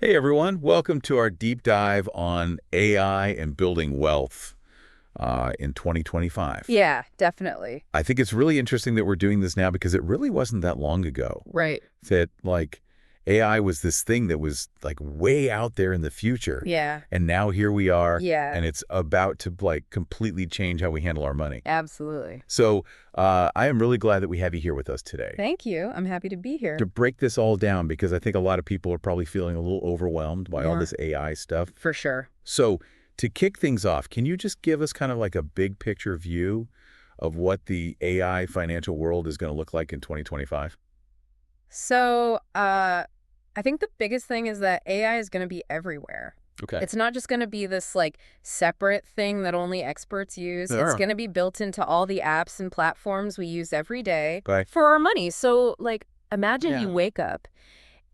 Hey everyone, welcome to our deep dive on AI and building wealth in 2025. Yeah, definitely. I think it's really interesting that we're doing this now because it really wasn't that long ago Right. that AI was this thing that was like way out there in the future. Yeah. And now here we are Yeah, and it's about to completely change how we handle our money. absolutely. So I am really glad that we have you here with us today Thank you. I'm happy to be here. to break this all down because I think a lot of people are probably feeling a little overwhelmed by all Yeah. this AI stuff. For sure. So to kick things off, can you just give us kind of like a big picture view of what the AI financial world is going to look like in 2025? So, I think the biggest thing is that AI is going to be everywhere. Okay. It's not just going to be this like separate thing that only experts use. It's Sure. going to be built into all the apps and platforms we use every day Okay. for our money. So, like, imagine Yeah. you wake up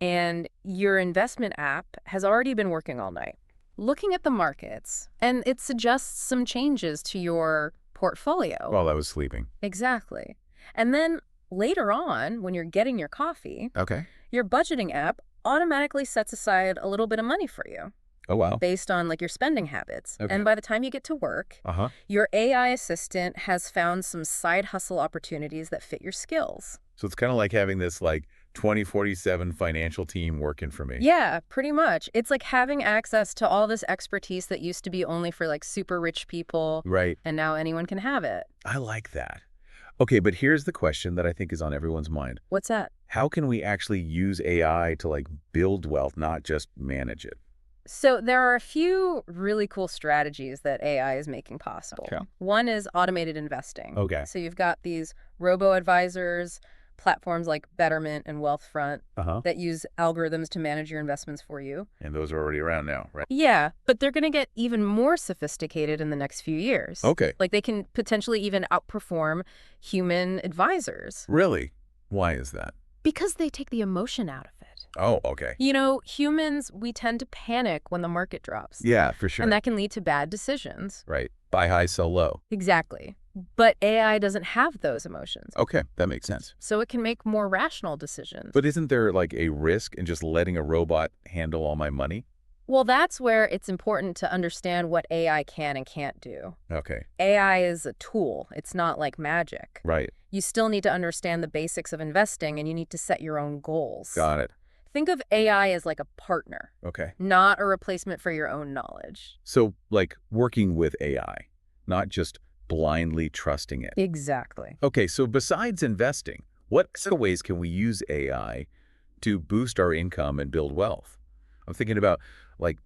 and your investment app has already been working all night, looking at the markets, and it suggests some changes to your portfolio. While I was sleeping. Exactly. And then later on, when you're getting your coffee, Okay. your budgeting app automatically sets aside a little bit of money for you Oh, wow. based on like your spending habits. Okay. And by the time you get to work, Uh-huh. your AI assistant has found some side hustle opportunities that fit your skills. So it's kind of like having this 2047 financial team working for me. Yeah, pretty much. It's like having access to all this expertise that used to be only for like super rich people, Right. and now anyone can have it. I like that. Okay, but here's the question that I think is on everyone's mind. What's that? How can we actually use AI to build wealth, not just manage it? So there are a few really cool strategies that AI is making possible. Okay. One is automated investing. Okay. So you've got these robo-advisors, platforms like Betterment and Wealthfront Uh-huh. that use algorithms to manage your investments for you. And those are already around now, right? Yeah, but they're going to get even more sophisticated in the next few years. Okay. Like they can potentially even outperform human advisors Really? Why is that? because they take the emotion out of it. Oh, okay. You know, humans, we tend to panic when the market drops. Yeah, for sure. And that can lead to bad decisions. Right. Buy high, sell low. Exactly. But AI doesn't have those emotions. Okay, that makes sense. So it can make more rational decisions. But isn't there a risk in just letting a robot handle all my money? Well, that's where it's important to understand what AI can and can't do. Okay, AI is a tool. It's not like magic. right. You still need to understand the basics of investing and you need to set your own goals. Got it. Think of AI as like a partner, Okay. not a replacement for your own knowledge. So, working with AI, not just blindly trusting it. Exactly. Okay, so besides investing, what other ways can we use AI to boost our income and build wealth? I'm thinking about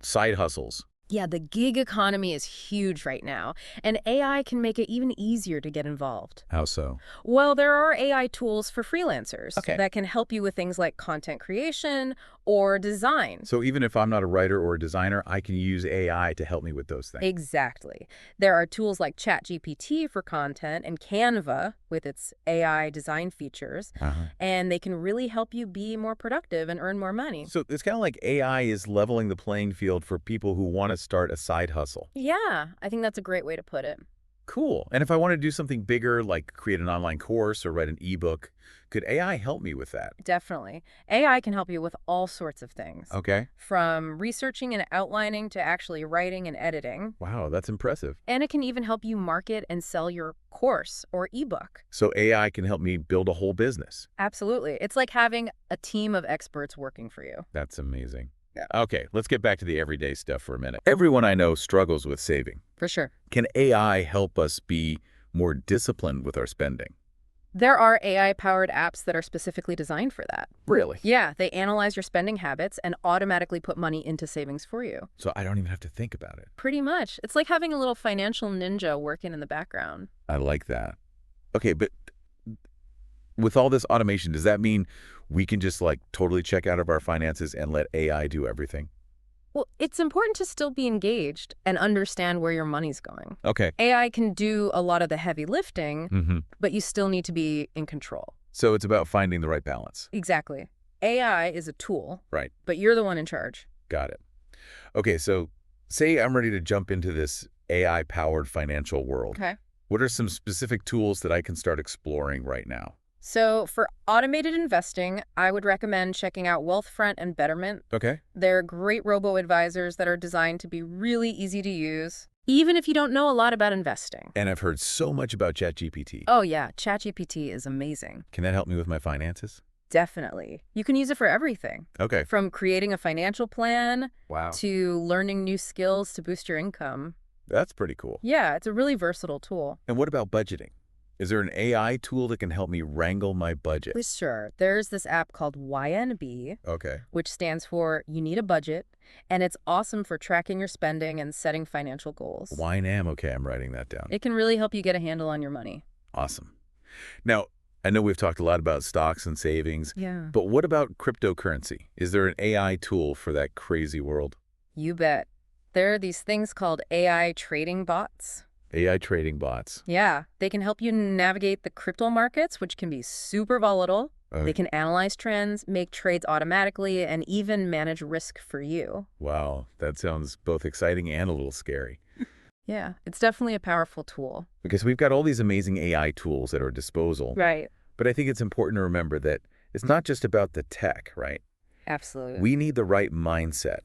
side hustles. Yeah, the gig economy is huge right now, and AI can make it even easier to get involved. How so? Well, there are AI tools for freelancers Okay. that can help you with things like content creation or design. So even if I'm not a writer or a designer, I can use AI to help me with those things. Exactly. There are tools like ChatGPT for content and Canva with its AI design features, Uh-huh. and they can really help you be more productive and earn more money. So it's kind of like AI is leveling the playing field for people who want to start a side hustle. Yeah, I think that's a great way to put it. Cool. And if I want to do something bigger, like create an online course or write an ebook, could AI help me with that? Definitely. AI can help you with all sorts of things, Okay. from researching and outlining to actually writing and editing. Wow, that's impressive. And it can even help you market and sell your course or ebook. So AI can help me build a whole business. Absolutely. It's like having a team of experts working for you. That's amazing. Yeah. Okay, let's get back to the everyday stuff for a minute. Everyone I know struggles with saving. For sure. Can AI help us be more disciplined with our spending? There are AI-powered apps that are specifically designed for that. Really? Yeah, they analyze your spending habits and automatically put money into savings for you. So I don't even have to think about it. Pretty much. It's like having a little financial ninja working in the background. I like that. Okay, but with all this automation, does that mean we can just totally check out of our finances and let AI do everything? Well, it's important to still be engaged and understand where your money's going. Okay. AI can do a lot of the heavy lifting, Mm-hmm. but you still need to be in control. So it's about finding the right balance. Exactly. AI is a tool, Right. but you're the one in charge. Got it. Okay, so say I'm ready to jump into this AI-powered financial world. Okay. What are some specific tools that I can start exploring right now? So for automated investing, I would recommend checking out Wealthfront and Betterment. Okay. They're great robo-advisors that are designed to be really easy to use, even if you don't know a lot about investing. And I've heard so much about ChatGPT. Oh yeah, ChatGPT is amazing. Can that help me with my finances? Definitely. You can use it for everything, Okay. from creating a financial plan Wow. to learning new skills to boost your income. That's pretty cool. Yeah, it's a really versatile tool. And what about budgeting? Is there an AI tool that can help me wrangle my budget? Sure. There's this app called YNB, Okay. which stands for You Need a Budget, and it's awesome for tracking your spending and setting financial goals. YNAM. Okay, I'm writing that down. It can really help you get a handle on your money. Awesome. Now, I know we've talked a lot about stocks and savings, Yeah. but what about cryptocurrency? Is there an AI tool for that crazy world? You bet. There are these things called AI trading bots. AI trading bots. Yeah, they can help you navigate the crypto markets, which can be super volatile. They can analyze trends, make trades automatically, and even manage risk for you. Wow, that sounds both exciting and a little scary. Yeah, it's definitely a powerful tool. Because we've got all these amazing AI tools at our disposal, Right. but I think it's important to remember that it's not just about the tech, right? Absolutely. We need the right mindset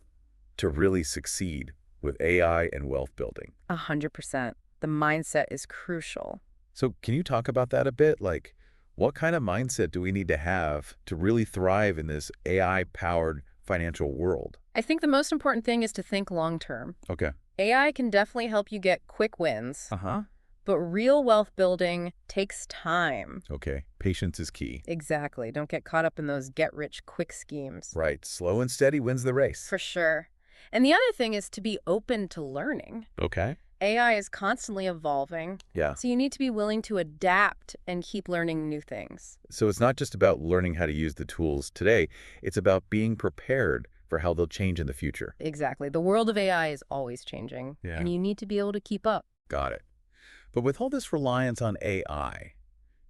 to really succeed with AI and wealth building. 100%. The mindset is crucial. So can you talk about that a bit? Like, what kind of mindset do we need to have to really thrive in this AI-powered financial world? I think the most important thing is to think long term. Okay. AI can definitely help you get quick wins, Uh-huh. but real wealth building takes time. Okay. Patience is key. Exactly. Don't get caught up in those get-rich-quick schemes. Right. Slow and steady wins the race. For sure. And the other thing is to be open to learning. Okay. AI is constantly evolving, Yeah. so you need to be willing to adapt and keep learning new things. So it's not just about learning how to use the tools today. It's about being prepared for how they'll change in the future. Exactly. The world of AI is always changing, Yeah. and you need to be able to keep up. Got it. But with all this reliance on AI,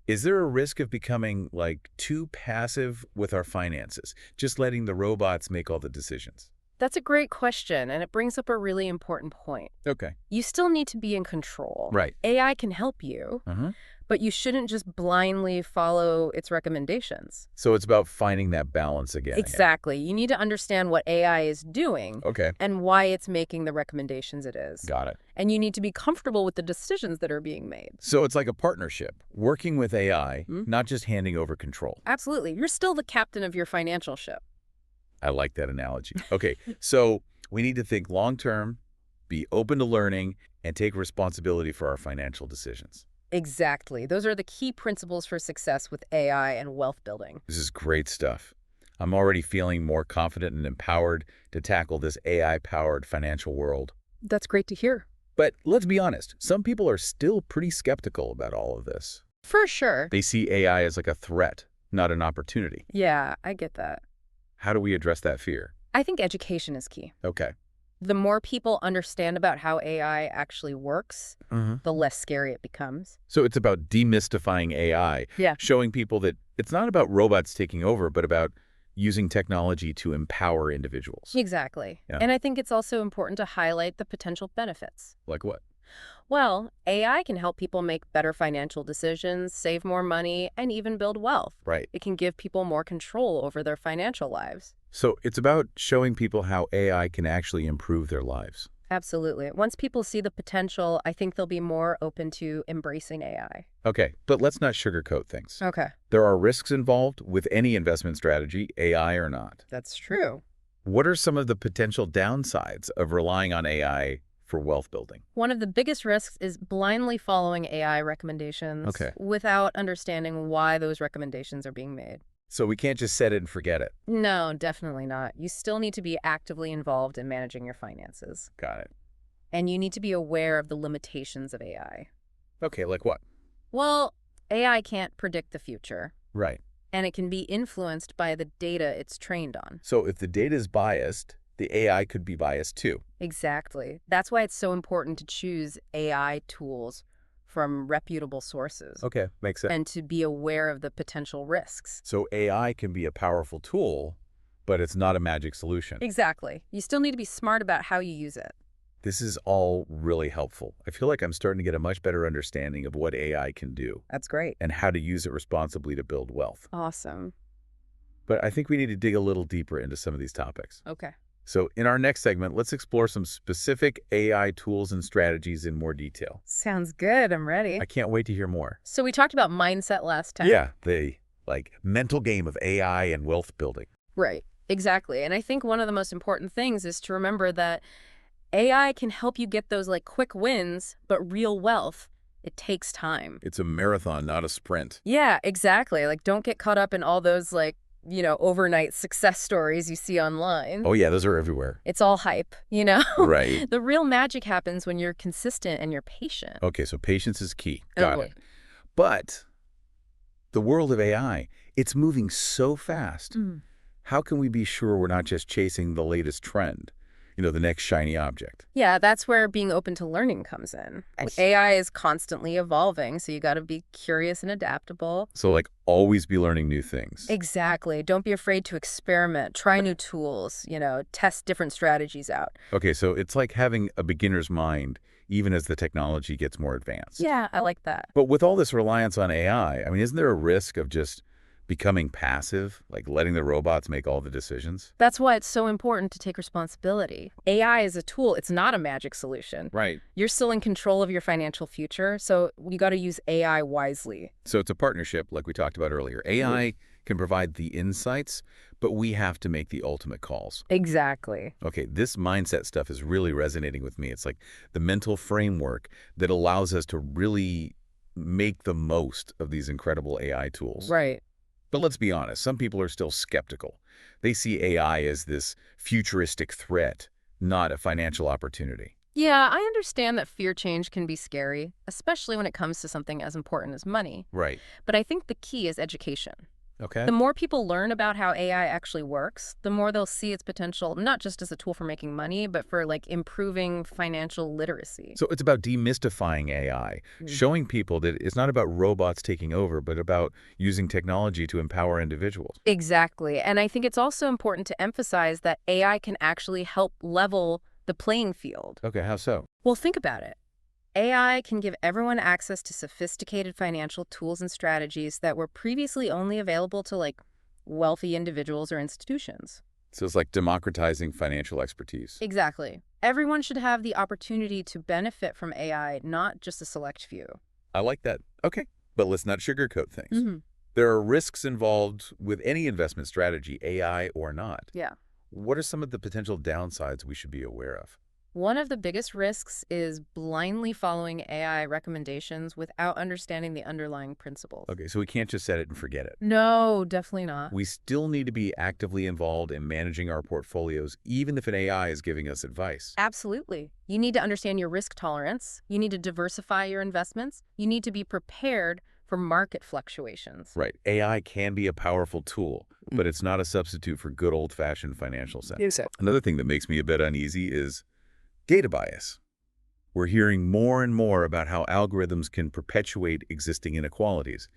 is there a risk of becoming like too passive with our finances, just letting the robots make all the decisions? That's a great question, and it brings up a really important point. Okay. You still need to be in control. Right. AI can help you, Uh-huh. but you shouldn't just blindly follow its recommendations. So it's about finding that balance again. Exactly. You need to understand what AI is doing Okay. and why it's making the recommendations it is. Got it. And you need to be comfortable with the decisions that are being made. So it's like a partnership, working with AI, Hmm? not just handing over control. Absolutely. You're still the captain of your financial ship. I like that analogy. Okay. So we need to think long-term, be open to learning, and take responsibility for our financial decisions. Exactly. Those are the key principles for success with AI and wealth building. This is great stuff. I'm already feeling more confident and empowered to tackle this AI-powered financial world. That's great to hear. But let's be honest, some people are still pretty skeptical about all of this. For sure. They see AI as like a threat, not an opportunity. Yeah, I get that. How do we address that fear? I think education is key. Okay. The more people understand about how AI actually works, Mm-hmm. the less scary it becomes. So it's about demystifying AI, Yeah. showing people that it's not about robots taking over, but about using technology to empower individuals. Exactly. Yeah. And I think it's also important to highlight the potential benefits. Like what? Well, AI can help people make better financial decisions, save more money, and even build wealth. Right. It can give people more control over their financial lives. So it's about showing people how AI can actually improve their lives. Absolutely. Once people see the potential, I think they'll be more open to embracing AI. Okay, but let's not sugarcoat things. Okay. There are risks involved with any investment strategy, AI or not. That's true. What are some of the potential downsides of relying on AI for wealth building? One of the biggest risks is blindly following AI recommendations Okay. without understanding why those recommendations are being made. So we can't just set it and forget it. No, definitely not. You still need to be actively involved in managing your finances. Got it. And you need to be aware of the limitations of AI. Okay, like what? Well, AI can't predict the future, Right. and it can be influenced by the data it's trained on. So if the data is biased, the AI could be biased too. Exactly. That's why it's so important to choose AI tools from reputable sources Okay, makes sense. and to be aware of the potential risks. So AI can be a powerful tool, but it's not a magic solution. Exactly. You still need to be smart about how you use it. This is all really helpful. I feel like I'm starting to get a much better understanding of what AI can do That's great. and how to use it responsibly to build wealth. Awesome. But I think we need to dig a little deeper into some of these topics. Okay. So in our next segment, let's explore some specific AI tools and strategies in more detail. Sounds good. I'm ready. I can't wait to hear more. So we talked about mindset last time. Yeah, the mental game of AI and wealth building. Right. Exactly. And I think one of the most important things is to remember that AI can help you get those quick wins, but real wealth, it takes time. It's a marathon, not a sprint. Yeah, exactly. Don't get caught up in all those overnight success stories you see online. Oh yeah, those are everywhere. It's all hype, you know? Right. The real magic happens when you're consistent and you're patient. Okay, so patience is key. Got Totally. it. But the world of AI, it's moving so fast. Mm. How can we be sure we're not just chasing the latest trend? The next shiny object. Yeah, that's where being open to learning comes in. AI is constantly evolving, so you got to be curious and adaptable. So always be learning new things. Exactly. Don't be afraid to experiment, try new tools, test different strategies out. Okay, so it's like having a beginner's mind even as the technology gets more advanced. Yeah, I like that. But with all this reliance on AI, isn't there a risk of just becoming passive, letting the robots make all the decisions? That's why it's so important to take responsibility. AI is a tool. It's not a magic solution. Right. You're still in control of your financial future, so you got to use AI wisely. So it's a partnership, like we talked about earlier. AI can provide the insights, but we have to make the ultimate calls. Exactly. Okay, this mindset stuff is really resonating with me. It's like the mental framework that allows us to really make the most of these incredible AI tools. Right. But let's be honest, some people are still skeptical. They see AI as this futuristic threat, not a financial opportunity. Yeah, I understand that fear change can be scary, especially when it comes to something as important as money. Right. But I think the key is education. Okay. The more people learn about how AI actually works, the more they'll see its potential, not just as a tool for making money, but for improving financial literacy. So it's about demystifying AI, showing people that it's not about robots taking over, but about using technology to empower individuals. Exactly. And I think it's also important to emphasize that AI can actually help level the playing field. Okay, how so? Well, think about it. AI can give everyone access to sophisticated financial tools and strategies that were previously only available to wealthy individuals or institutions. So it's like democratizing financial expertise. Exactly. Everyone should have the opportunity to benefit from AI, not just a select few. I like that. Okay, but let's not sugarcoat things. There are risks involved with any investment strategy, AI or not. Yeah. What are some of the potential downsides we should be aware of? One of the biggest risks is blindly following AI recommendations without understanding the underlying principles. Okay, so we can't just set it and forget it. No, definitely not. We still need to be actively involved in managing our portfolios, even if an AI is giving us advice. Absolutely. You need to understand your risk tolerance. You need to diversify your investments. You need to be prepared for market fluctuations. Right. AI can be a powerful tool, but it's not a substitute for good old-fashioned financial sense. Yes, sir. Another thing that makes me a bit uneasy is data bias. We're hearing more and more about how algorithms can perpetuate existing inequalities.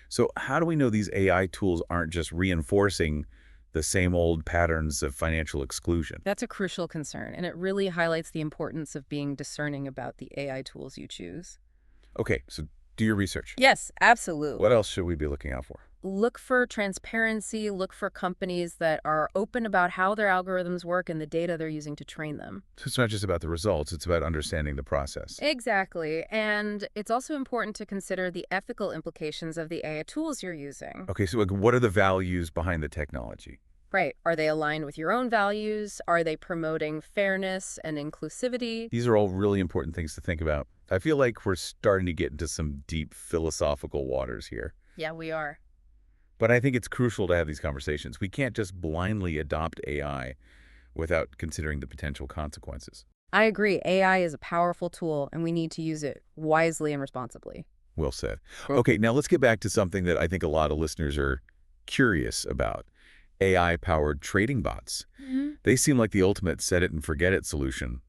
So how do we know these AI tools aren't just reinforcing the same old patterns of financial exclusion? That's a crucial concern, and it really highlights the importance of being discerning about the AI tools you choose. Okay, so do your research. Yes, absolutely. What else should we be looking out for? Look for transparency, look for companies that are open about how their algorithms work and the data they're using to train them. So it's not just about the results, it's about understanding the process. Exactly. And it's also important to consider the ethical implications of the AI tools you're using. Okay, so what are the values behind the technology? Right. Are they aligned with your own values? Are they promoting fairness and inclusivity? These are all really important things to think about. I feel like we're starting to get into some deep philosophical waters here. Yeah, we are. But I think it's crucial to have these conversations. We can't just blindly adopt AI without considering the potential consequences. I agree. AI is a powerful tool, and we need to use it wisely and responsibly. Well said. Okay, now let's get back to something that I think a lot of listeners are curious about. AI-powered trading bots. They seem like the ultimate set-it-and-forget-it solution.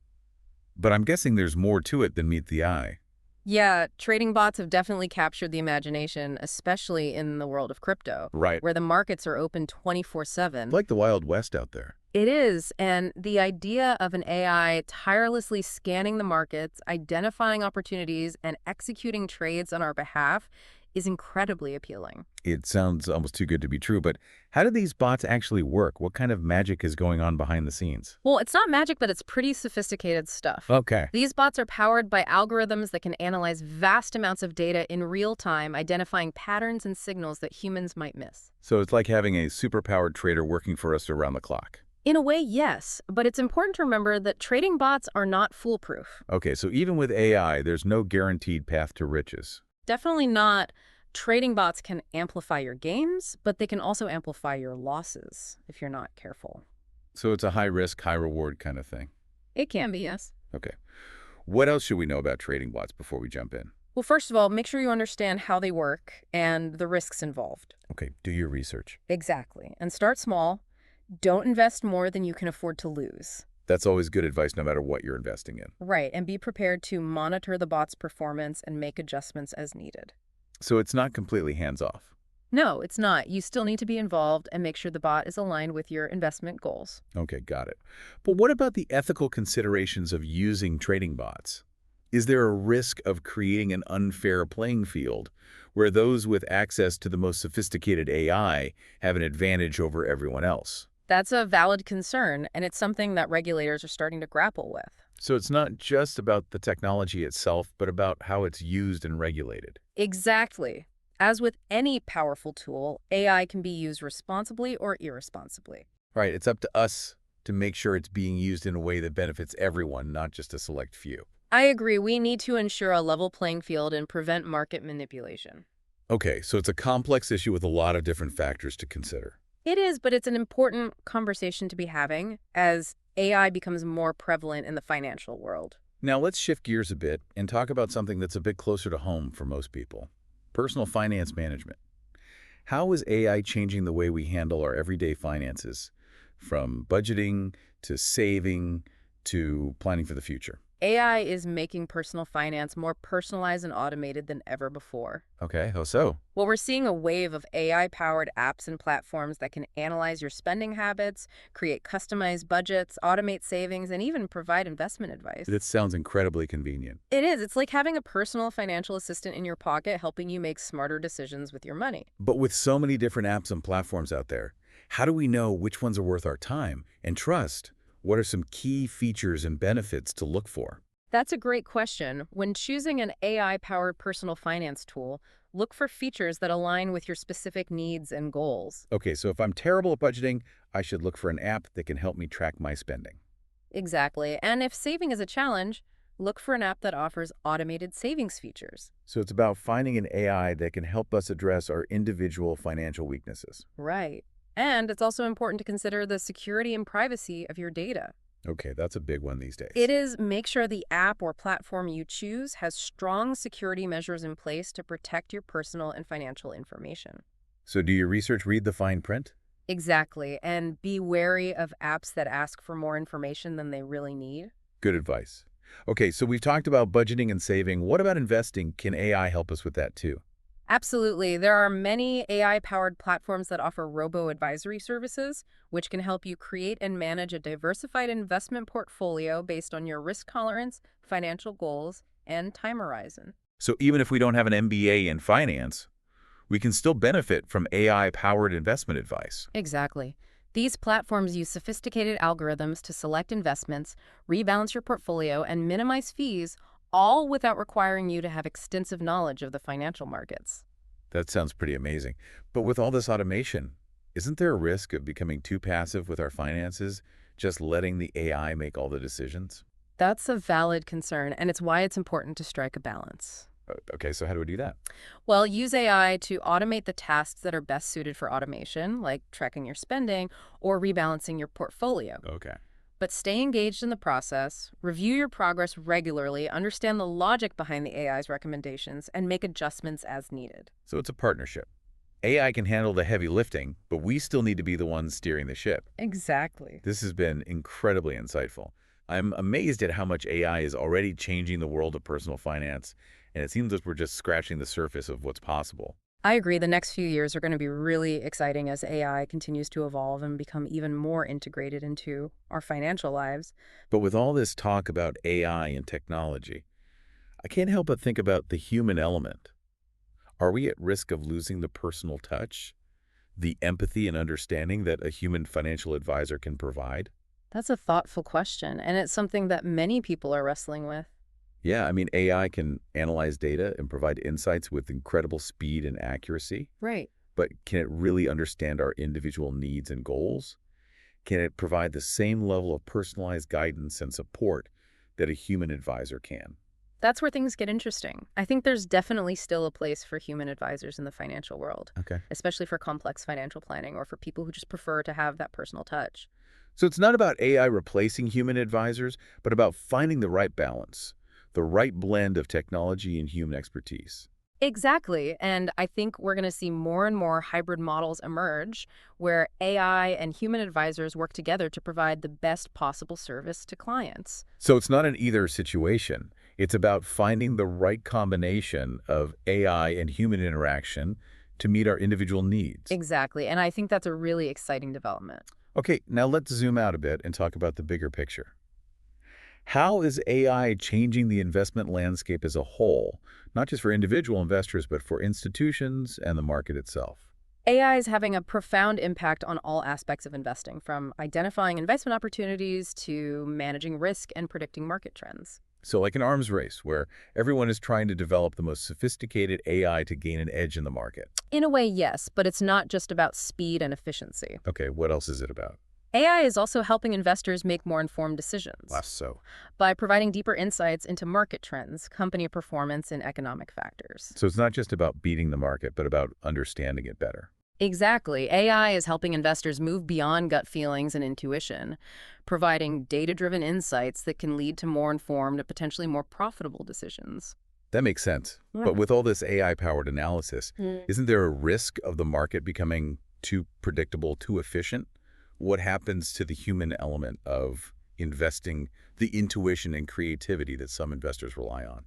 But I'm guessing there's more to it than meet the eye. Yeah, trading bots have definitely captured the imagination, especially in the world of crypto, Right. where the markets are open 24/7. Like the Wild West out there. It is, and the idea of an AI tirelessly scanning the markets, identifying opportunities, and executing trades on our behalf is incredibly appealing. It sounds almost too good to be true, but how do these bots actually work? What kind of magic is going on behind the scenes? Well, it's not magic, but it's pretty sophisticated stuff. Okay. These bots are powered by algorithms that can analyze vast amounts of data in real time, identifying patterns and signals that humans might miss. So it's like having a superpowered trader working for us around the clock. In a way, yes, but it's important to remember that trading bots are not foolproof. Okay, so even with AI, there's no guaranteed path to riches. Definitely not. Trading bots can amplify your gains, but they can also amplify your losses if you're not careful. So it's a high risk, high reward kind of thing. It can be, yes. Okay. What else should we know about trading bots before we jump in? Well, first of all, make sure you understand how they work and the risks involved. Okay, do your research. Exactly. And start small. Don't invest more than you can afford to lose. That's always good advice no matter what you're investing in. Right, and be prepared to monitor the bot's performance and make adjustments as needed. So it's not completely hands-off. No, it's not. You still need to be involved and make sure the bot is aligned with your investment goals. Okay, got it. But what about the ethical considerations of using trading bots? Is there a risk of creating an unfair playing field where those with access to the most sophisticated AI have an advantage over everyone else? That's a valid concern, and it's something that regulators are starting to grapple with. So it's not just about the technology itself, but about how it's used and regulated. Exactly. As with any powerful tool, AI can be used responsibly or irresponsibly. Right, it's up to us to make sure it's being used in a way that benefits everyone, not just a select few. I agree. We need to ensure a level playing field and prevent market manipulation. Okay, so it's a complex issue with a lot of different factors to consider. It is, but it's an important conversation to be having as AI becomes more prevalent in the financial world. Now let's shift gears a bit and talk about something that's a bit closer to home for most people. Personal finance management. How is AI changing the way we handle our everyday finances, from budgeting to saving to planning for the future? AI is making personal finance more personalized and automated than ever before. Okay, how so? Well, we're seeing a wave of AI-powered apps and platforms that can analyze your spending habits, create customized budgets, automate savings, and even provide investment advice. This sounds incredibly convenient. It is. It's like having a personal financial assistant in your pocket helping you make smarter decisions with your money. But with so many different apps and platforms out there, how do we know which ones are worth our time and trust? What are some key features and benefits to look for? That's a great question. When choosing an AI-powered personal finance tool, look for features that align with your specific needs and goals. Okay, so if I'm terrible at budgeting, I should look for an app that can help me track my spending. Exactly. And if saving is a challenge, look for an app that offers automated savings features. So it's about finding an AI that can help us address our individual financial weaknesses. Right. And it's also important to consider the security and privacy of your data. Okay, that's a big one these It days. is make sure the app or platform you choose has strong security measures in place to protect your personal and financial information. So do your research read the fine print? Exactly. And be wary of apps that ask for more information than they really need. Good advice. Okay, so we've talked about budgeting and saving. What about investing? Can AI help us with that too? Absolutely. There are many AI-powered platforms that offer robo-advisory services, which can help you create and manage a diversified investment portfolio based on your risk tolerance, financial goals, and time horizon. So even if we don't have an MBA in finance, we can still benefit from AI-powered investment advice. Exactly. These platforms use sophisticated algorithms to select investments, rebalance your portfolio, and minimize fees, all without requiring you to have extensive knowledge of the financial markets. That sounds pretty amazing. But with all this automation, isn't there a risk of becoming too passive with our finances, just letting the AI make all the decisions? That's a valid concern, and it's why it's important to strike a balance. Okay, so how do we do that? Well, use AI to automate the tasks that are best suited for automation, like tracking your spending or rebalancing your portfolio. Okay. But stay engaged in the process, review your progress regularly, understand the logic behind the AI's recommendations, and make adjustments as needed. So it's a partnership. AI can handle the heavy lifting, but we still need to be the ones steering the ship. Exactly. This has been incredibly insightful. I'm amazed at how much AI is already changing the world of personal finance and it seems like we're just scratching the surface of what's possible. I agree. The next few years are going to be really exciting as AI continues to evolve and become even more integrated into our financial lives. But with all this talk about AI and technology, I can't help but think about the human element. Are we at risk of losing the personal touch, the empathy and understanding that a human financial advisor can provide? That's a thoughtful question, and it's something that many people are wrestling with. Yeah, I mean, AI can analyze data and provide insights with incredible speed and accuracy, Right. but can it really understand our individual needs and goals? Can it provide the same level of personalized guidance and support that a human advisor can? That's where things get interesting. I think there's definitely still a place for human advisors in the financial world, Okay. especially for complex financial planning or for people who just prefer to have that personal touch. So it's not about AI replacing human advisors, but about finding the right balance, the right blend of technology and human expertise. Exactly. And I think we're going to see more and more hybrid models emerge where AI and human advisors work together to provide the best possible service to clients. So it's not an either situation. It's about finding the right combination of AI and human interaction to meet our individual needs. Exactly. And I think that's a really exciting development. Okay, now let's zoom out a bit and talk about the bigger picture. How is AI changing the investment landscape as a whole, not just for individual investors, but for institutions and the market itself? AI is having a profound impact on all aspects of investing, from identifying investment opportunities to managing risk and predicting market trends. So like an arms race where everyone is trying to develop the most sophisticated AI to gain an edge in the market. In a way, yes, but it's not just about speed and efficiency. Okay, what else is it about? AI is also helping investors make more informed decisions Less so. by providing deeper insights into market trends, company performance, and economic factors. So it's not just about beating the market, but about understanding it better. Exactly. AI is helping investors move beyond gut feelings and intuition, providing data-driven insights that can lead to more informed and potentially more profitable decisions. That makes sense. Yeah. But with all this AI-powered analysis, isn't there a risk of the market becoming too predictable, too efficient? What happens to the human element of investing, the intuition and creativity that some investors rely on?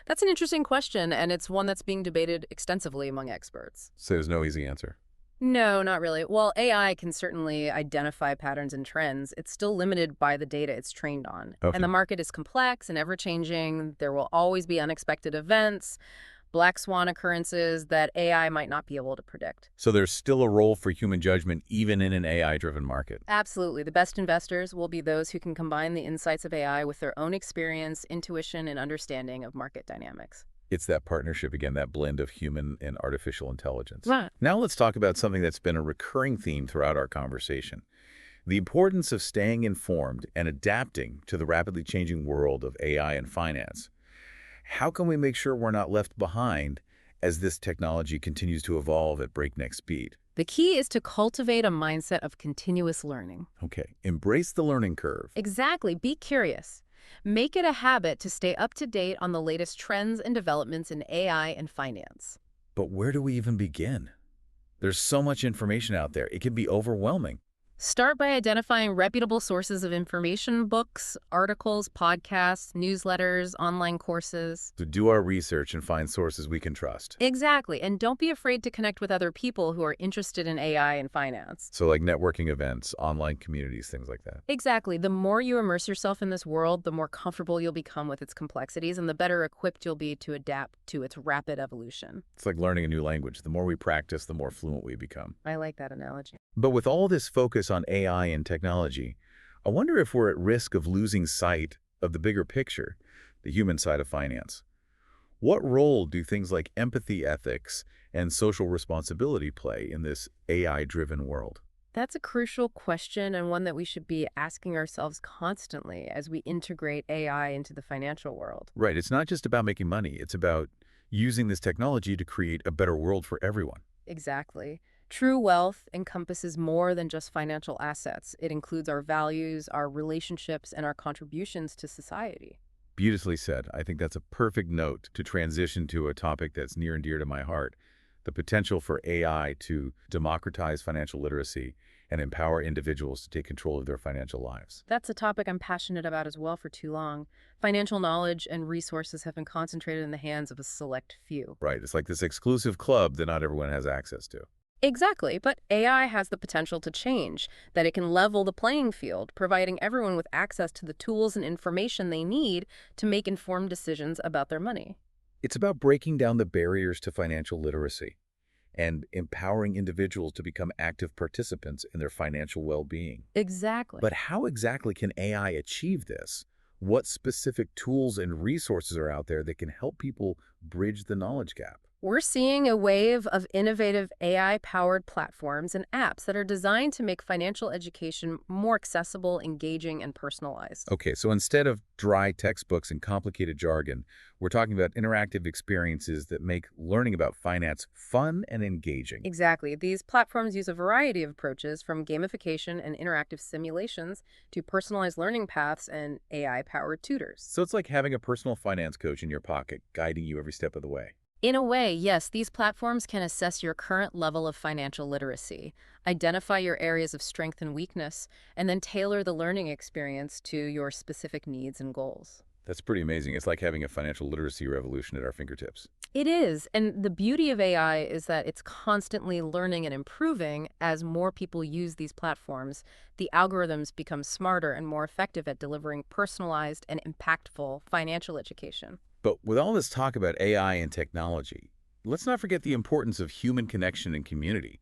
That's an interesting question, and it's one that's being debated extensively among experts. So there's no easy answer. No, not really. Well, AI can certainly identify patterns and trends. It's still limited by the data it's trained on. And Okay. the market is complex and ever-changing. There will always be unexpected events, black swan occurrences that AI might not be able to predict. So there's still a role for human judgment even in an AI-driven market. Absolutely. The best investors will be those who can combine the insights of AI with their own experience, intuition, and understanding of market dynamics. It's that partnership again, that blend of human and artificial intelligence. Right. Now let's talk about something that's been a recurring theme throughout our conversation. The importance of staying informed and adapting to the rapidly changing world of AI and finance. How can we make sure we're not left behind as this technology continues to evolve at breakneck speed? The key is to cultivate a mindset of continuous learning. Okay, embrace the learning curve. Exactly. Be curious. Make it a habit to stay up to date on the latest trends and developments in AI and finance. But where do we even begin? There's so much information out there. It can be overwhelming. Start by identifying reputable sources of information, books, articles, podcasts, newsletters, online courses. So do our research and find sources we can trust. Exactly. And don't be afraid to connect with other people who are interested in AI and finance. So like networking events, online communities, things like that. Exactly. The more you immerse yourself in this world, the more comfortable you'll become with its complexities and the better equipped you'll be to adapt to its rapid evolution. It's like learning a new language. The more we practice, the more fluent we become. I like that analogy. But with all this focus on AI and technology, I wonder if we're at risk of losing sight of the bigger picture, the human side of finance. What role do things like empathy ethics and social responsibility play in this AI-driven world? That's a crucial question and one that we should be asking ourselves constantly as we integrate AI into the financial world. Right, it's not just about making money. It's about using this technology to create a better world for everyone. Exactly. True wealth encompasses more than just financial assets. It includes our values, our relationships, and our contributions to society. Beautifully said. I think that's a perfect note to transition to a topic that's near and dear to my heart, the potential for AI to democratize financial literacy and empower individuals to take control of their financial lives. That's a topic I'm passionate about as well for too long. Financial knowledge and resources have been concentrated in the hands of a select few. Right. It's like this exclusive club that not everyone has access to. Exactly, but AI has the potential to change, that it can level the playing field, providing everyone with access to the tools and information they need to make informed decisions about their money. It's about breaking down the barriers to financial literacy and empowering individuals to become active participants in their financial well-being. Exactly. But how exactly can AI achieve this? What specific tools and resources are out there that can help people bridge the knowledge gap? We're seeing a wave of innovative AI-powered platforms and apps that are designed to make financial education more accessible, engaging, and personalized. Okay, so instead of dry textbooks and complicated jargon, we're talking about interactive experiences that make learning about finance fun and engaging. Exactly. These platforms use a variety of approaches, from gamification and interactive simulations to personalized learning paths and AI-powered tutors. So it's like having a personal finance coach in your pocket, guiding you every step of the way. In a way, yes, these platforms can assess your current level of financial literacy, identify your areas of strength and weakness, and then tailor the learning experience to your specific needs and goals. That's pretty amazing. It's like having a financial literacy revolution at our fingertips. It is, and the beauty of AI is that it's constantly learning and improving as more people use these platforms. The algorithms become smarter and more effective at delivering personalized and impactful financial education. But with all this talk about AI and technology, let's not forget the importance of human connection and community.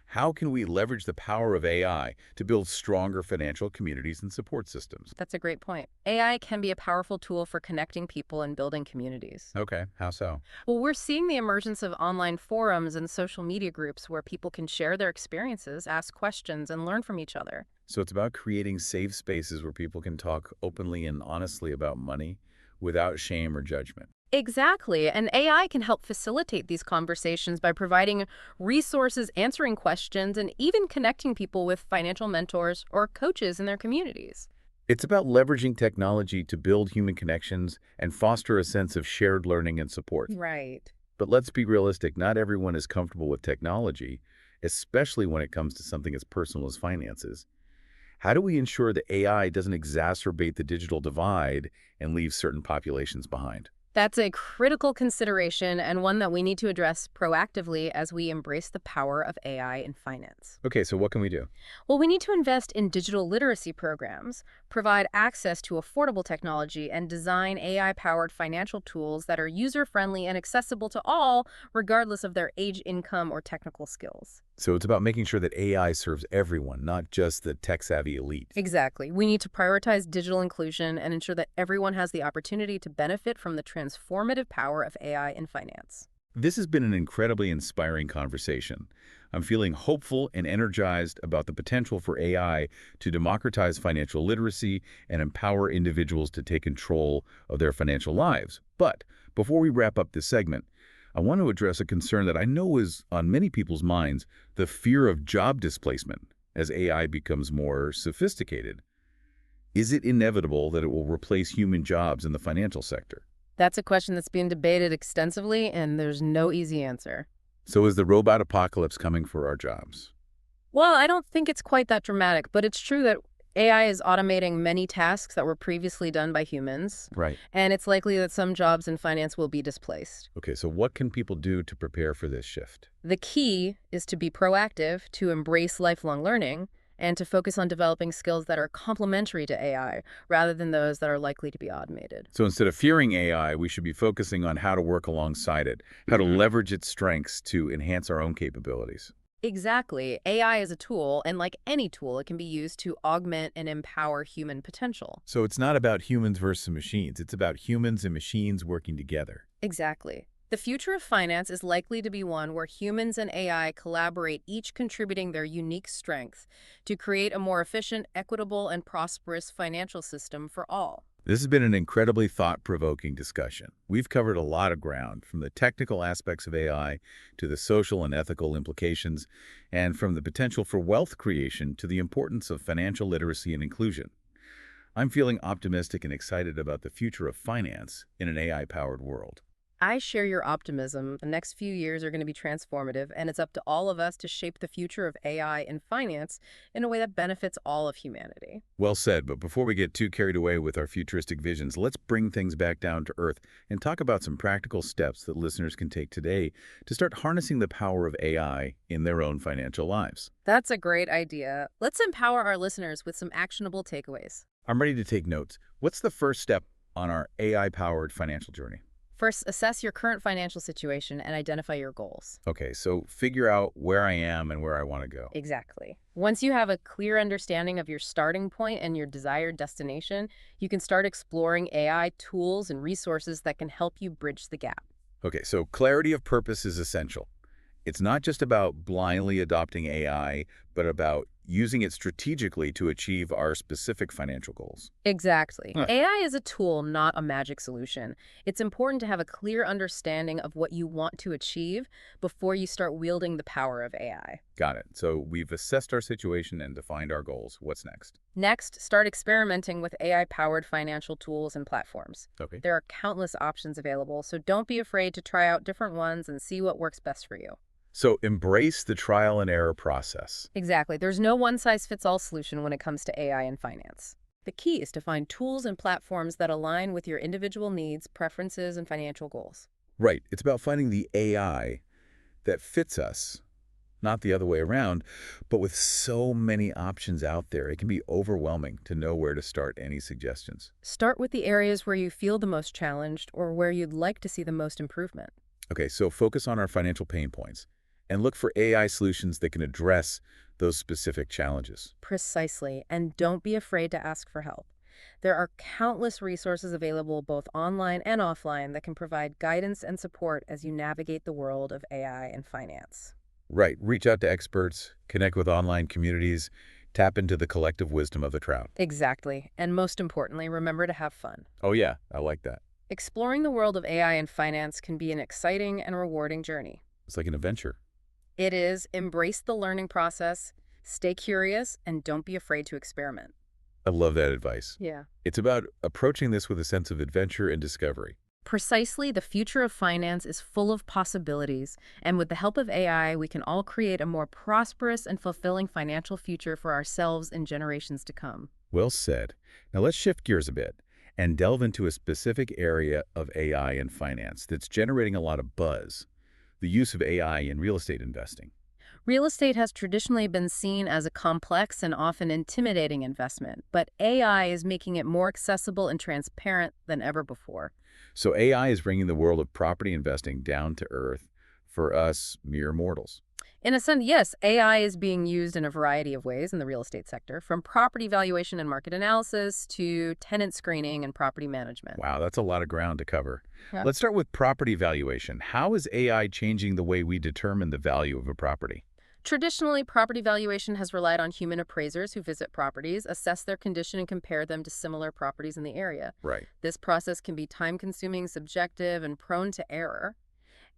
How can we leverage the power of AI to build stronger financial communities and support systems? That's a great point. AI can be a powerful tool for connecting people and building communities. Okay, how so? Well, we're seeing the emergence of online forums and social media groups where people can share their experiences, ask questions, and learn from each other. So it's about creating safe spaces where people can talk openly and honestly about money without shame or judgment. Exactly. And AI can help facilitate these conversations by providing resources, answering questions, and even connecting people with financial mentors or coaches in their communities. It's about leveraging technology to build human connections and foster a sense of shared learning and support. Right. But let's be realistic, not everyone is comfortable with technology, especially when it comes to something as personal as finances. How do we ensure that AI doesn't exacerbate the digital divide and leave certain populations behind? That's a critical consideration and one that we need to address proactively as we embrace the power of AI in finance. Okay, so what can we do? Well, we need to invest in digital literacy programs, provide access to affordable technology, and design AI-powered financial tools that are user-friendly and accessible to all, regardless of their age, income, or technical skills. So it's about making sure that AI serves everyone, not just the tech-savvy elite. Exactly. We need to prioritize digital inclusion and ensure that everyone has the opportunity to benefit from the transformative power of AI in finance. This has been an incredibly inspiring conversation. I'm feeling hopeful and energized about the potential for AI to democratize financial literacy and empower individuals to take control of their financial lives. But before we wrap up this segment, I want to address a concern that I know is on many people's minds, the fear of job displacement as AI becomes more sophisticated. Is it inevitable that it will replace human jobs in the financial sector? That's a question that's being debated extensively, and there's no easy answer. So is the robot apocalypse coming for our jobs? Well, I don't think it's quite that dramatic, but it's true that AI is automating many tasks that were previously done by humans, Right. and it's likely that some jobs in finance will be displaced. Okay, so what can people do to prepare for this shift? The key is to be proactive, to embrace lifelong learning, and to focus on developing skills that are complementary to AI rather than those that are likely to be automated. So instead of fearing AI, we should be focusing on how to work alongside it, how to leverage its strengths to enhance our own capabilities. Exactly. AI is a tool, and like any tool, it can be used to augment and empower human potential. So it's not about humans versus machines. It's about humans and machines working together. Exactly. The future of finance is likely to be one where humans and AI collaborate, each contributing their unique strengths to create a more efficient, equitable, and prosperous financial system for all. This has been an incredibly thought-provoking discussion. We've covered a lot of ground, from the technical aspects of AI to the social and ethical implications, and from the potential for wealth creation to the importance of financial literacy and inclusion. I'm feeling optimistic and excited about the future of finance in an AI-powered world. I share your optimism. The next few years are going to be transformative, and it's up to all of us to shape the future of AI and finance in a way that benefits all of humanity. Well said, but before we get too carried away with our futuristic visions, let's bring things back down to earth and talk about some practical steps that listeners can take today to start harnessing the power of AI in their own financial lives. That's a great idea. Let's empower our listeners with some actionable takeaways. I'm ready to take notes. What's the first step on our AI-powered financial journey? First, assess your current financial situation and identify your goals. Okay, so figure out where I am and where I want to go. Exactly. Once you have a clear understanding of your starting point and your desired destination, you can start exploring AI tools and resources that can help you bridge the gap. Okay, so clarity of purpose is essential. It's not just about blindly adopting AI, but about using it strategically to achieve our specific financial goals. Exactly. Huh. AI is a tool, not a magic solution. It's important to have a clear understanding of what you want to achieve before you start wielding the power of AI. Got it. So we've assessed our situation and defined our goals. What's next? Next, start experimenting with AI-powered financial tools and platforms. Okay. There are countless options available, so don't be afraid to try out different ones and see what works best for you. So embrace the trial and error process. Exactly. There's no one-size-fits-all solution when it comes to AI and finance. The key is to find tools and platforms that align with your individual needs, preferences, and financial goals. Right. It's about finding the AI that fits us, not the other way around. But with so many options out there, it can be overwhelming to know where to start. Any suggestions? Start with the areas where you feel the most challenged or where you'd like to see the most improvement. Okay, so focus on our financial pain points and look for AI solutions that can address those specific challenges. Precisely, and don't be afraid to ask for help. There are countless resources available both online and offline that can provide guidance and support as you navigate the world of AI and finance. Right. Reach out to experts, connect with online communities, tap into the collective wisdom of the crowd. Exactly, and most importantly, remember to have fun. Oh, yeah, I like that. Exploring the world of AI and finance can be an exciting and rewarding journey. It's like an adventure. It is embrace the learning process, stay curious, and don't be afraid to experiment. I love that advice. Yeah. It's about approaching this with a sense of adventure and discovery. Precisely, the future of finance is full of possibilities, and with the help of AI, we can all create a more prosperous and fulfilling financial future for ourselves and generations to come. Well said. Now let's shift gears a bit and delve into a specific area of AI and finance that's generating a lot of buzz: the use of AI in real estate investing. Real estate has traditionally been seen as a complex and often intimidating investment, but AI is making it more accessible and transparent than ever before. So AI is bringing the world of property investing down to earth for us mere mortals. In a sense, yes, AI is being used in a variety of ways in the real estate sector, from property valuation and market analysis to tenant screening and property management. Wow, that's a lot of ground to cover. Yeah. Let's start with property valuation. How is AI changing the way we determine the value of a property? Traditionally, property valuation has relied on human appraisers who visit properties, assess their condition, and compare them to similar properties in the area. Right. This process can be time-consuming, subjective, and prone to error.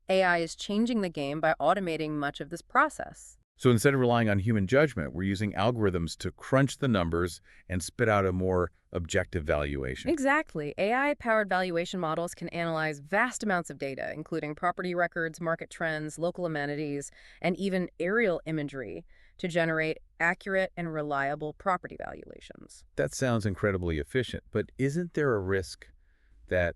AI is changing the game by automating much of this process. So instead of relying on human judgment, we're using algorithms to crunch the numbers and spit out a more objective valuation. Exactly. AI-powered valuation models can analyze vast amounts of data, including property records, market trends, local amenities, and even aerial imagery to generate accurate and reliable property valuations. That sounds incredibly efficient, but isn't there a risk that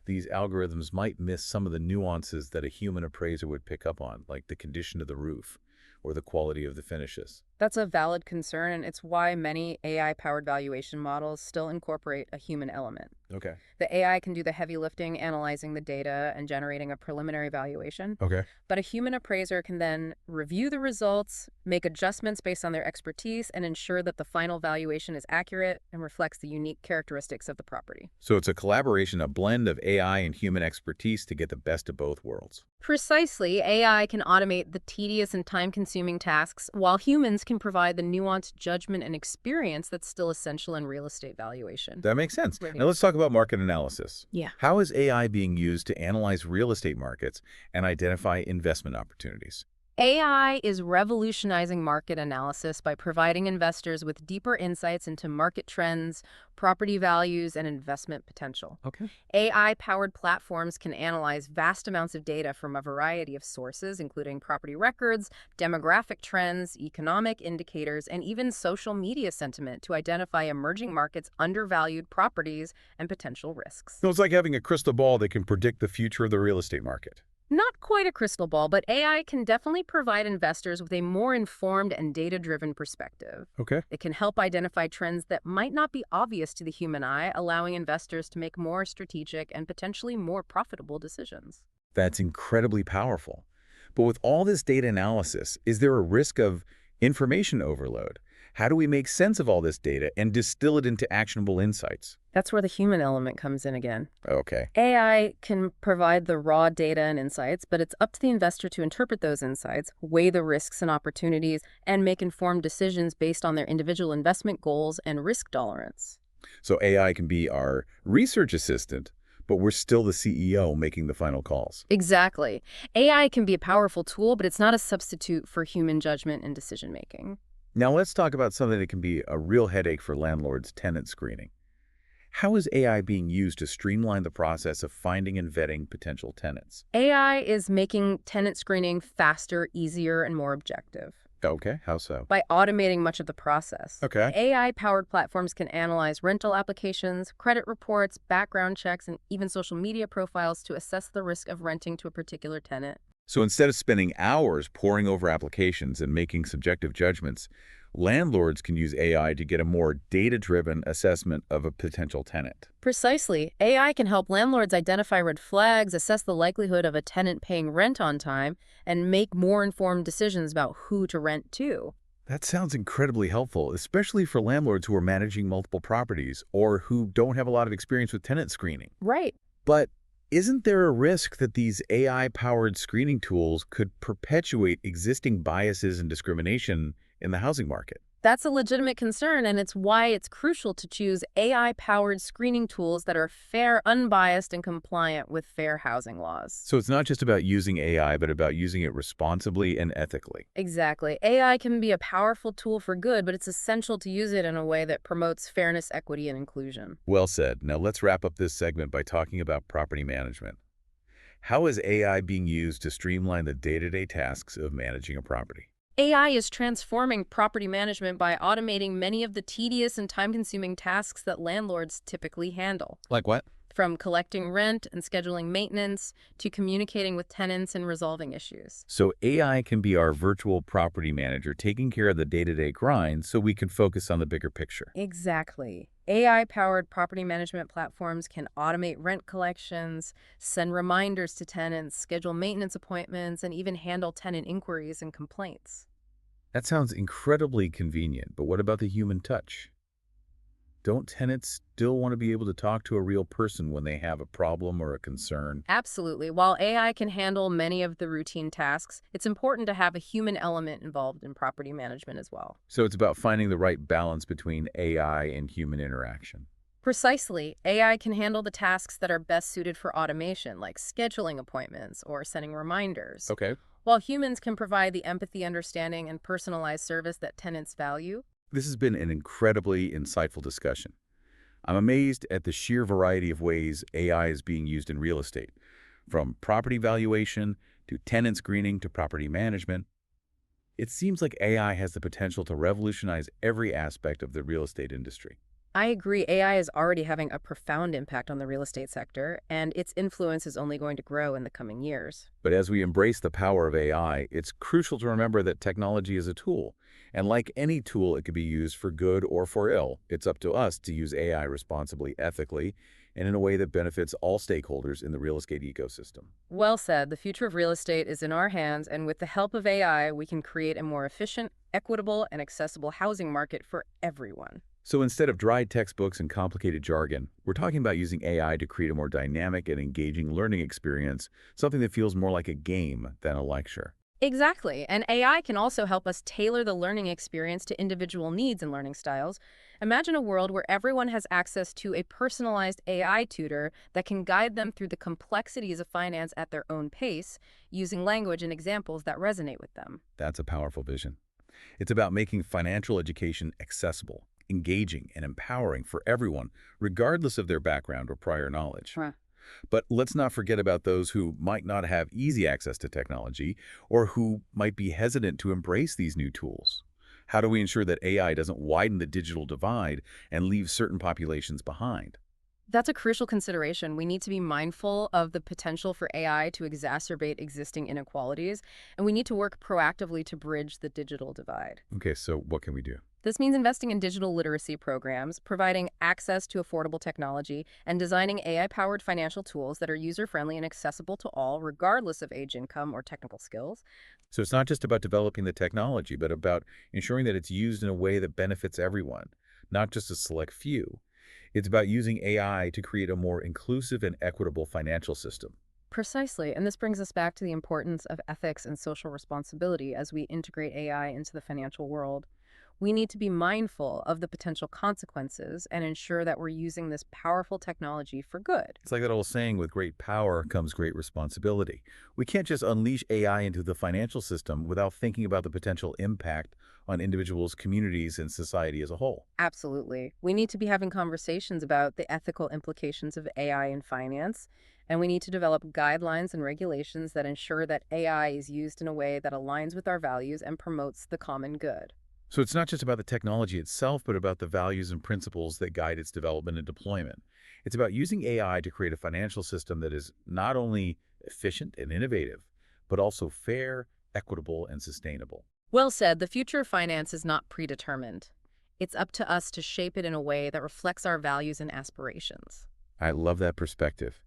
these algorithms might miss some of the nuances that a human appraiser would pick up on, like the condition of the roof or the quality of the finishes? That's a valid concern, and it's why many AI-powered valuation models still incorporate a human element. Okay. The AI can do the heavy lifting, analyzing the data and generating a preliminary valuation. Okay. But a human appraiser can then review the results, make adjustments based on their expertise, and ensure that the final valuation is accurate and reflects the unique characteristics of the property. So it's a collaboration, a blend of AI and human expertise to get the best of both worlds. Precisely, AI can automate the tedious and time-consuming tasks, while humans can provide the nuanced judgment and experience that's still essential in real estate valuation. That makes sense. Right. Now let's talk about market analysis. Yeah. How is AI being used to analyze real estate markets and identify investment opportunities? AI is revolutionizing market analysis by providing investors with deeper insights into market trends, property values, and investment potential. Okay. AI-powered platforms can analyze vast amounts of data from a variety of sources, including property records, demographic trends, economic indicators, and even social media sentiment to identify emerging markets' undervalued properties and potential risks. So it's like having a crystal ball that can predict the future of the real estate market. Not quite a crystal ball, but AI can definitely provide investors with a more informed and data-driven perspective. Okay. It can help identify trends that might not be obvious to the human eye, allowing investors to make more strategic and potentially more profitable decisions. That's incredibly powerful. But with all this data analysis, is there a risk of information overload? How do we make sense of all this data and distill it into actionable insights? That's where the human element comes in again. Okay. AI can provide the raw data and insights, but it's up to the investor to interpret those insights, weigh the risks and opportunities, and make informed decisions based on their individual investment goals and risk tolerance. So AI can be our research assistant, but we're still the CEO making the final calls. Exactly. AI can be a powerful tool, but it's not a substitute for human judgment and decision making. Now let's talk about something that can be a real headache for landlords, tenant screening. How is AI being used to streamline the process of finding and vetting potential tenants? AI is making tenant screening faster, easier, and more objective. Okay, how so? By automating much of the process. Okay. AI-powered platforms can analyze rental applications, credit reports, background checks, and even social media profiles to assess the risk of renting to a particular tenant. So instead of spending hours poring over applications and making subjective judgments, landlords can use AI to get a more data-driven assessment of a potential tenant. Precisely. AI can help landlords identify red flags, assess the likelihood of a tenant paying rent on time, and make more informed decisions about who to rent to. That sounds incredibly helpful, especially for landlords who are managing multiple properties or who don't have a lot of experience with tenant screening. Right. But isn't there a risk that these AI-powered screening tools could perpetuate existing biases and discrimination in the housing market? That's a legitimate concern, and it's why it's crucial to choose AI-powered screening tools that are fair, unbiased, and compliant with fair housing laws. So it's not just about using AI, but about using it responsibly and ethically. Exactly. AI can be a powerful tool for good, but it's essential to use it in a way that promotes fairness, equity, and inclusion. Well said. Now let's wrap up this segment by talking about property management. How is AI being used to streamline the day-to-day tasks of managing a property? AI is transforming property management by automating many of the tedious and time-consuming tasks that landlords typically handle. Like what? From collecting rent and scheduling maintenance to communicating with tenants and resolving issues. So AI can be our virtual property manager, taking care of the day-to-day grind so we can focus on the bigger picture. Exactly. AI-powered property management platforms can automate rent collections, send reminders to tenants, schedule maintenance appointments, and even handle tenant inquiries and complaints. That sounds incredibly convenient, but what about the human touch? Don't tenants still want to be able to talk to a real person when they have a problem or a concern? Absolutely. While AI can handle many of the routine tasks, it's important to have a human element involved in property management as well. So it's about finding the right balance between AI and human interaction. Precisely. AI can handle the tasks that are best suited for automation, like scheduling appointments or sending reminders, Okay. while humans can provide the empathy, understanding, and personalized service that tenants value. This has been an incredibly insightful discussion. I'm amazed at the sheer variety of ways AI is being used in real estate, from property valuation to tenant screening to property management. It seems like AI has the potential to revolutionize every aspect of the real estate industry. I agree, AI is already having a profound impact on the real estate sector, and its influence is only going to grow in the coming years. But as we embrace the power of AI, it's crucial to remember that technology is a tool. And like any tool, it can be used for good or for ill. It's up to us to use AI responsibly, ethically, and in a way that benefits all stakeholders in the real estate ecosystem. Well said, the future of real estate is in our hands, and with the help of AI, we can create a more efficient, equitable, and accessible housing market for everyone. So instead of dry textbooks and complicated jargon, we're talking about using AI to create a more dynamic and engaging learning experience, something that feels more like a game than a lecture. Exactly. And AI can also help us tailor the learning experience to individual needs and learning styles. Imagine a world where everyone has access to a personalized AI tutor that can guide them through the complexities of finance at their own pace, using language and examples that resonate with them. That's a powerful vision. It's about making financial education accessible, engaging, and empowering for everyone, regardless of their background or prior knowledge. Huh. But let's not forget about those who might not have easy access to technology or who might be hesitant to embrace these new tools. How do we ensure that AI doesn't widen the digital divide and leave certain populations behind? That's a crucial consideration. We need to be mindful of the potential for AI to exacerbate existing inequalities, and we need to work proactively to bridge the digital divide. Okay, so what can we do? This means investing in digital literacy programs, providing access to affordable technology, and designing AI-powered financial tools that are user-friendly and accessible to all, regardless of age, income, or technical skills. So it's not just about developing the technology, but about ensuring that it's used in a way that benefits everyone, not just a select few. It's about using AI to create a more inclusive and equitable financial system. Precisely, and this brings us back to the importance of ethics and social responsibility as we integrate AI into the financial world. We need to be mindful of the potential consequences and ensure that we're using this powerful technology for good. It's like that old saying, with great power comes great responsibility. We can't just unleash AI into the financial system without thinking about the potential impact on individuals, communities, and society as a whole. Absolutely. We need to be having conversations about the ethical implications of AI in finance, and we need to develop guidelines and regulations that ensure that AI is used in a way that aligns with our values and promotes the common good. So it's not just about the technology itself, but about the values and principles that guide its development and deployment. It's about using AI to create a financial system that is not only efficient and innovative, but also fair, equitable, and sustainable. Well said, the future of finance is not predetermined. It's up to us to shape it in a way that reflects our values and aspirations. I love that perspective.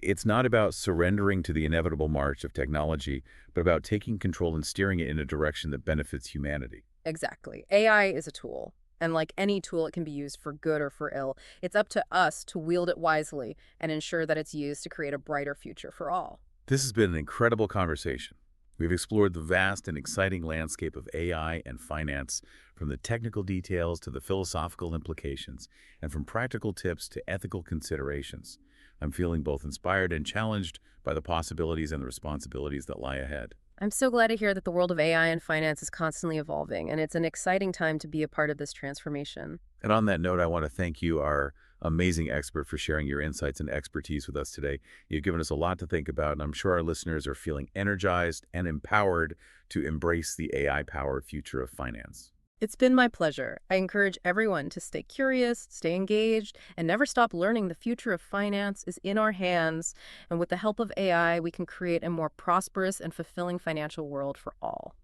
It's not about surrendering to the inevitable march of technology, but about taking control and steering it in a direction that benefits humanity. Exactly. AI is a tool, and like any tool, it can be used for good or for ill. It's up to us to wield it wisely and ensure that it's used to create a brighter future for all. This has been an incredible conversation. We've explored the vast and exciting landscape of AI and finance, from the technical details to the philosophical implications, and from practical tips to ethical considerations. I'm feeling both inspired and challenged by the possibilities and the responsibilities that lie ahead. I'm so glad to hear that the world of AI and finance is constantly evolving, and it's an exciting time to be a part of this transformation. And on that note, I want to thank you, our amazing expert, for sharing your insights and expertise with us today. You've given us a lot to think about, and I'm sure our listeners are feeling energized and empowered to embrace the AI-powered future of finance. It's been my pleasure. I encourage everyone to stay curious, stay engaged, and never stop learning. The future of finance is in our hands, and with the help of AI, we can create a more prosperous and fulfilling financial world for all.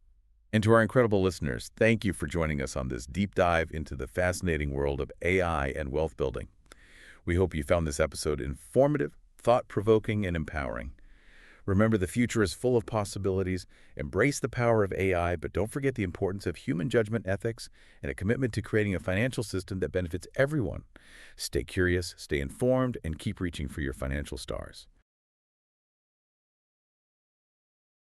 And to our incredible listeners, thank you for joining us on this deep dive into the fascinating world of AI and wealth building. We hope you found this episode informative, thought-provoking, and empowering. Remember, the future is full of possibilities. Embrace the power of AI, but don't forget the importance of human judgment, ethics, and a commitment to creating a financial system that benefits everyone. Stay curious, stay informed, and keep reaching for your financial stars.